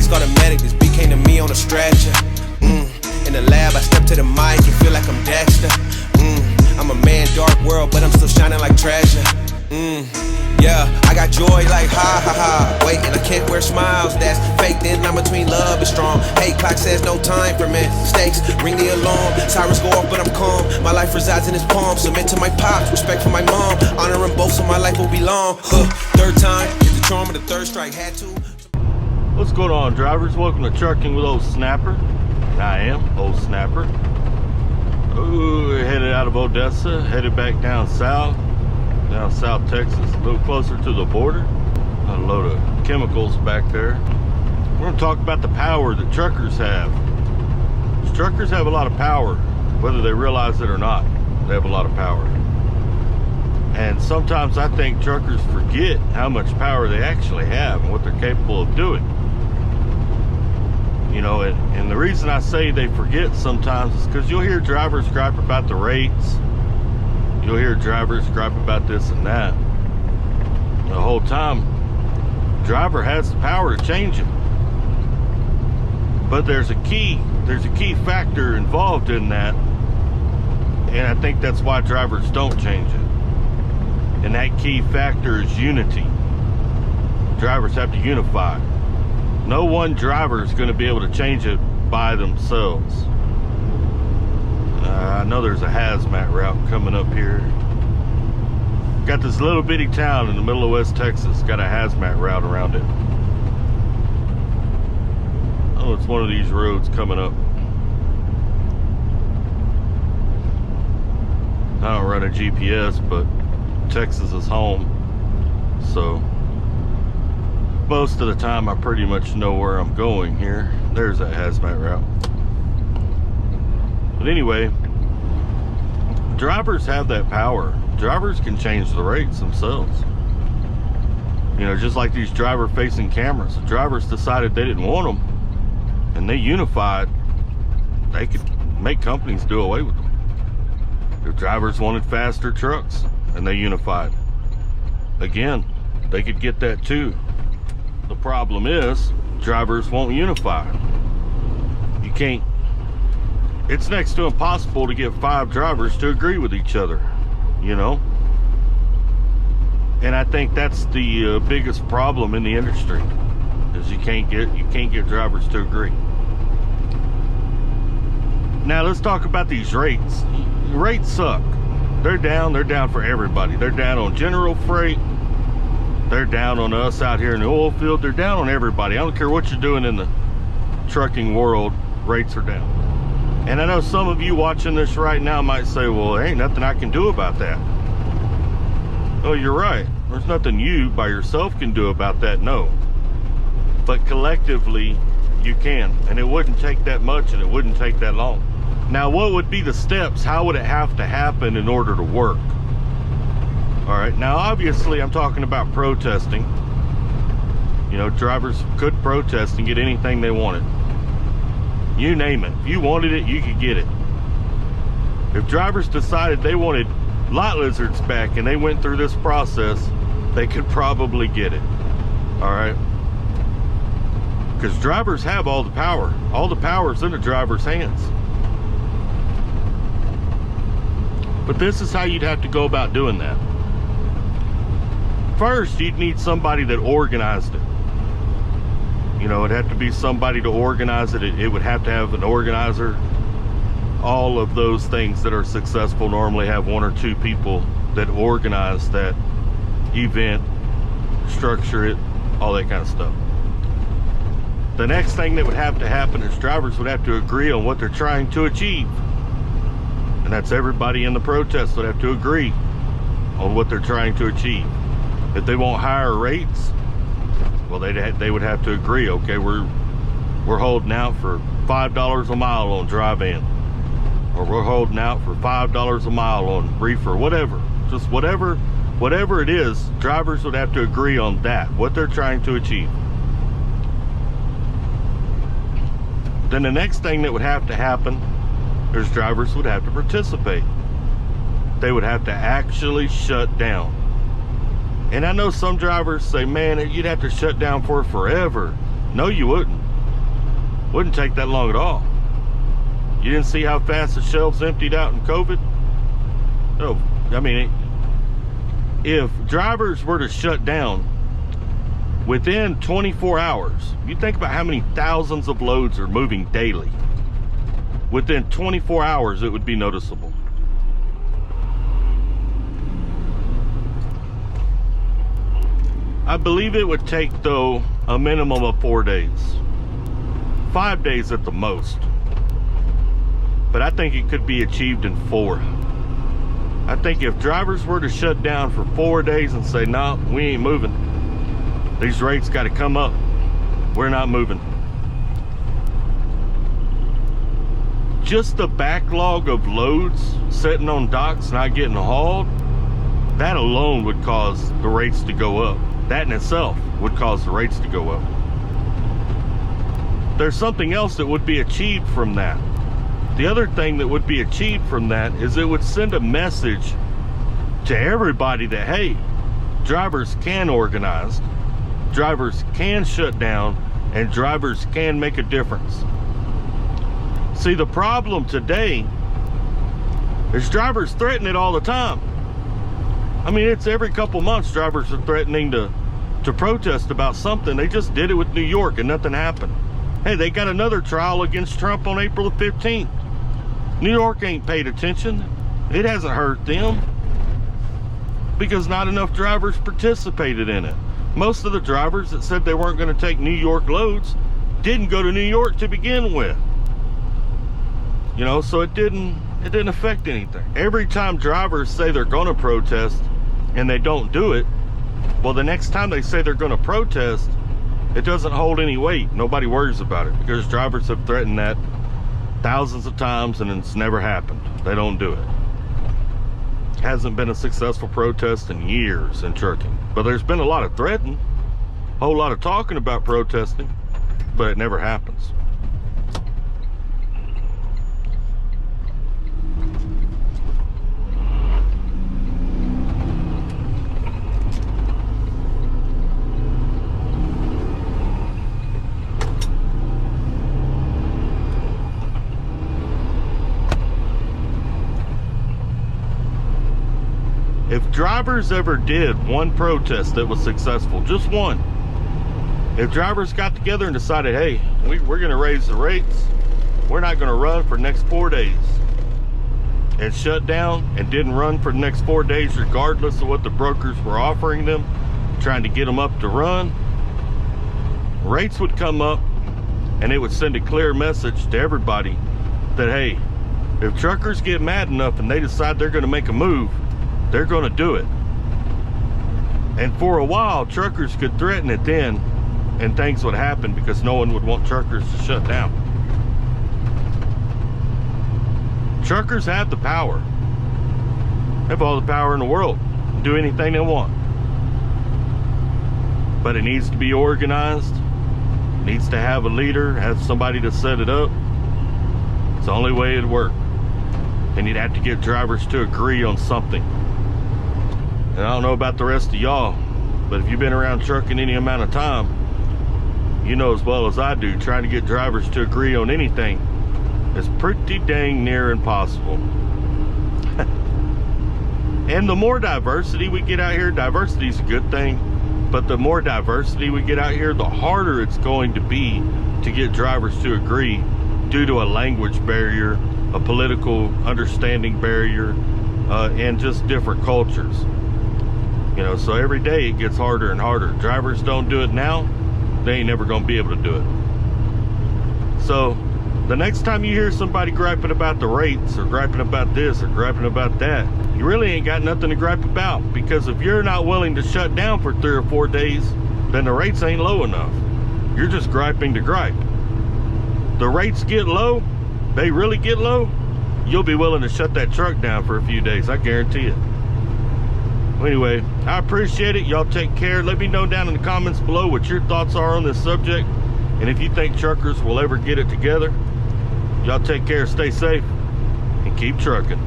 Police called a medic, this beat came to me on a stretcher. In the lab, I step to the mic and feel like I'm Dexter. I'm a man, dark world, but I'm still shining like treasure. Yeah, I got joy like ha ha ha. Wait, and I can't wear smiles, that's fake. Then I'm between love and strong. Hey, clock says no time for mistakes. Ring the alarm, sirens go off, but I'm calm. My life resides in his palm. Submit to my pops, respect for my mom. Honoring both, so my life will be long. Third time is the charm of the third strike. Had to. What's going on, drivers? Welcome to Trucking with Old Snapper. I am Old Snapper. Ooh, we're headed out of Odessa, headed back down south Texas, a little closer to the border. A load of chemicals back there. We're going to talk about the power that truckers have. Truckers have a lot of power, whether they realize it or not. They have a lot of power. And sometimes I think truckers forget how much power they actually have and what they're capable of doing. You know, and the reason I say they forget sometimes is because you'll hear drivers gripe about the rates. You'll hear drivers gripe about this and that. The whole time, driver has the power to change it. But there's a key factor involved in that. And I think that's why drivers don't change it. And that key factor is unity. Drivers have to unify. No one driver is going to be able to change it by themselves. I know there's a hazmat route coming up here. Got this little bitty town in the middle of West Texas, got a hazmat route around it. Oh, it's one of these roads coming up. I don't run a GPS, but Texas is home, so most of the time I pretty much know where I'm going here. There's that hazmat route. But anyway, drivers have that power. Drivers can change the rates themselves. You know, just like these driver facing cameras. If drivers decided they didn't want them and they unified, they could make companies do away with them. If drivers wanted faster trucks and they unified, again, they could get that too. The problem is drivers won't unify. You can't. It's next to impossible to get 5 drivers to agree with each other, you know. And I think that's the biggest problem in the industry, is you can't get drivers to agree. Now let's talk about these rates. Rates suck. They're down for everybody. They're down on general freight. They're down on us out here in the oil field. They're down on everybody. I don't care what you're doing in the trucking world, rates are down. And I know some of you watching this right now might say, well, there ain't nothing I can do about that. Oh, you're right. There's nothing you by yourself can do about that, no. But collectively, you can. And it wouldn't take that much and it wouldn't take that long. Now, what would be the steps? How would it have to happen in order to work? All right, now obviously I'm talking about protesting. You know, drivers could protest and get anything they wanted. You name it. If you wanted it, you could get it. If drivers decided they wanted lot lizards back and they went through this process, they could probably get it. All right? Because drivers have all the power. All the power is in the driver's hands. But this is how you'd have to go about doing that. First, you'd need somebody that organized it. You know, it'd have to be somebody to organize it. It would have to have an organizer. All of those things that are successful normally have 1 or 2 people that organize that event, structure it, all that kind of stuff. The next thing that would have to happen is drivers would have to agree on what they're trying to achieve. And that's everybody in the protest would have to agree on what they're trying to achieve. If they want higher rates, well, they would have to agree. Okay, we're holding out for $5 a mile on dry van, or we're holding out for $5 a mile on reefer, whatever. Just whatever it is, drivers would have to agree on that, what they're trying to achieve. Then the next thing that would have to happen is drivers would have to participate. They would have to actually shut down. And I know some drivers say, man, you'd have to shut down for forever. No, you wouldn't. Wouldn't take that long at all. You didn't see how fast the shelves emptied out in COVID? Oh, I mean, if drivers were to shut down within 24 hours, you think about how many thousands of loads are moving daily. Within 24 hours, it would be noticeable. I believe it would take, though, a minimum of 4 days. 5 days at the most. But I think it could be achieved in 4. I think if drivers were to shut down for 4 days and say, no, we ain't moving. These rates got to come up. We're not moving. Just the backlog of loads sitting on docks not getting hauled, that alone would cause the rates to go up. That in itself would cause the rates to go up. There's something else that would be achieved from that. The other thing that would be achieved from that is it would send a message to everybody that, hey, drivers can organize, drivers can shut down, and drivers can make a difference. See, the problem today is drivers threaten it all the time. I mean, it's every couple months drivers are threatening to protest about something. They just did it with New York and nothing happened. Hey, they got another trial against Trump on April the 15th. New York ain't paid attention. It hasn't hurt them because not enough drivers participated in it. Most of the drivers that said they weren't going to take New York loads didn't go to New York to begin with. You know, so it didn't affect anything. Every time drivers say they're going to protest and they don't do it, well, the next time they say they're going to protest, it doesn't hold any weight. Nobody worries about it because drivers have threatened that thousands of times and it's never happened. They don't do it. Hasn't been a successful protest in years in trucking, but there's been a lot of threatening, a whole lot of talking about protesting, but it never happens. If drivers ever did one protest that was successful, just one, if drivers got together and decided, hey, we're going to raise the rates, we're not going to run for the next 4 days, and shut down and didn't run for the next 4 days regardless of what the brokers were offering them, trying to get them up to run, rates would come up and it would send a clear message to everybody that, hey, if truckers get mad enough and they decide they're going to make a move, they're going to do it. And for a while, truckers could threaten it then, and things would happen because no one would want truckers to shut down. Truckers have the power. They have all the power in the world. Do anything they want. But it needs to be organized. It needs to have a leader, have somebody to set it up. It's the only way it'd work. And you'd have to get drivers to agree on something. And I don't know about the rest of y'all, but if you've been around trucking any amount of time, you know as well as I do, trying to get drivers to agree on anything is pretty dang near impossible. And the more diversity we get out here, diversity is a good thing, but the more diversity we get out here, the harder it's going to be to get drivers to agree due to a language barrier, a political understanding barrier, and just different cultures. You know, so every day it gets harder and harder. Drivers don't do it now, they ain't never gonna be able to do it. So the next time you hear somebody griping about the rates or griping about this or griping about that, you really ain't got nothing to gripe about, because if you're not willing to shut down for 3 or 4 days, then the rates ain't low enough. You're just griping to gripe. The rates get low, they really get low, you'll be willing to shut that truck down for a few days, I guarantee it. Anyway, I appreciate it. Y'all take care. Let me know down in the comments below what your thoughts are on this subject, and if you think truckers will ever get it together. Y'all take care, stay safe, and keep trucking.